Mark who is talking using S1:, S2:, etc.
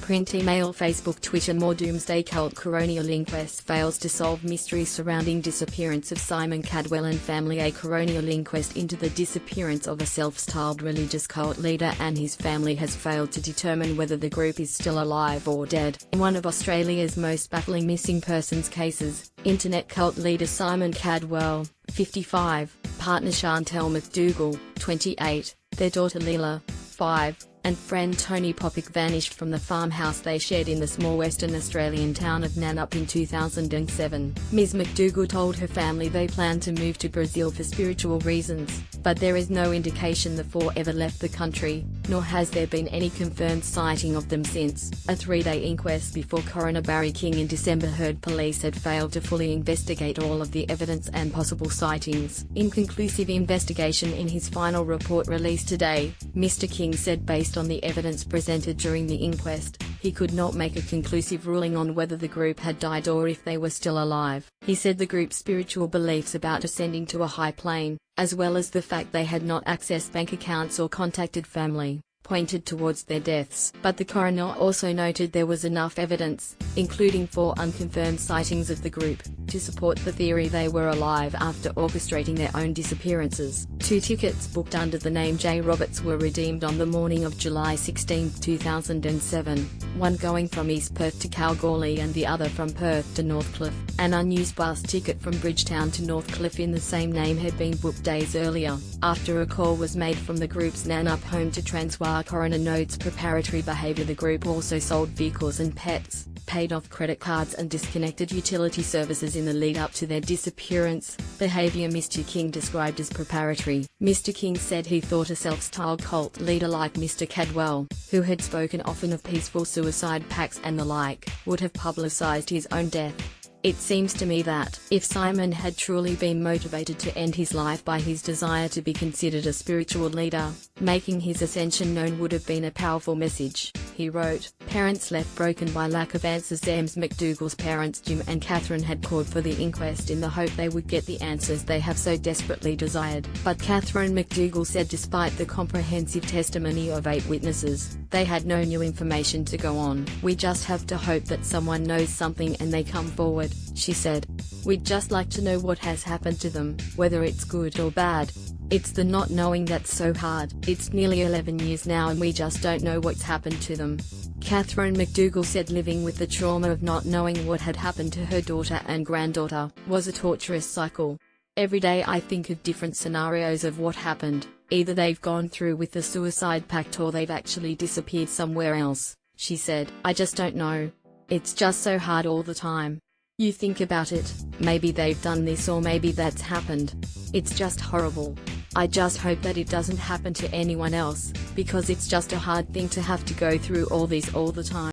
S1: Print, email, Facebook, Twitter. More Doomsday cult. Coronial inquest fails to solve mystery surrounding disappearance of Simon Kadwell and family. A coronial inquest into the disappearance of a self-styled religious cult leader and his family has failed to determine whether the group is still alive or dead. In one of Australia's most baffling missing persons cases, internet cult leader Simon Kadwell, 55, partner Chantel McDougall, 28, their daughter Leela, 5, and friend Tony Popick vanished from the farmhouse they shared in the small Western Australian town of Nannup in 2007. Ms. McDougall told her family they planned to move to Brazil for spiritual reasons, but there is no indication the four ever left the country, nor has there been any confirmed sighting of them since. A three-day inquest before Coroner Barry King in December heard police had failed to fully investigate all of the evidence and possible sightings. Inconclusive investigation. In his final report released today, Mr. King said based on the evidence presented during the inquest, he could not make a conclusive ruling on whether the group had died or if they were still alive. He said the group's spiritual beliefs about ascending to a high plane, as well as the fact they had not accessed bank accounts or contacted family, pointed towards their deaths. But the coroner also noted there was enough evidence, including 4 unconfirmed sightings of the group, to support the theory they were alive after orchestrating their own disappearances. 2 tickets booked under the name J. Roberts were redeemed on the morning of July 16, 2007, one going from East Perth to Kalgoorlie and the other from Perth to Northcliffe. An unused bus ticket from Bridgetown to Northcliffe in the same name had been booked days earlier, after a call was made from the group's Nannup home to Transwa. Coroner notes preparatory behaviour. The group also sold vehicles and pets, paid off credit cards and disconnected utility services in the lead-up to their disappearance. Behaviour Mr. King described as preparatory. Mr. King said he thought a self-styled cult leader like Mr. Kadwell, who had spoken often of peaceful suicide pacts and the like, would have publicised his own death. It seems to me that, if Simon had truly been motivated to end his life by his desire to be considered a spiritual leader, making his ascension known would have been a powerful message, he wrote. Parents left broken by lack of answers. Ms. McDougall's parents Jim and Catherine had called for the inquest in the hope they would get the answers they have so desperately desired. But Catherine McDougall said despite the comprehensive testimony of 8 witnesses, they had no new information to go on. We just have to hope that someone knows something and they come forward, she said. We'd just like to know what has happened to them, whether it's good or bad. It's the not knowing that's so hard. It's nearly 11 years now and we just don't know what's happened to them. Catherine McDougall said living with the trauma of not knowing what had happened to her daughter and granddaughter was a torturous cycle. Every day I think of different scenarios of what happened. Either they've gone through with the suicide pact or they've actually disappeared somewhere else, she said. I just don't know. It's just so hard all the time. You think about it, maybe they've done this or maybe that's happened. It's just horrible. I just hope that it doesn't happen to anyone else, because it's just a hard thing to have to go through all this all the time.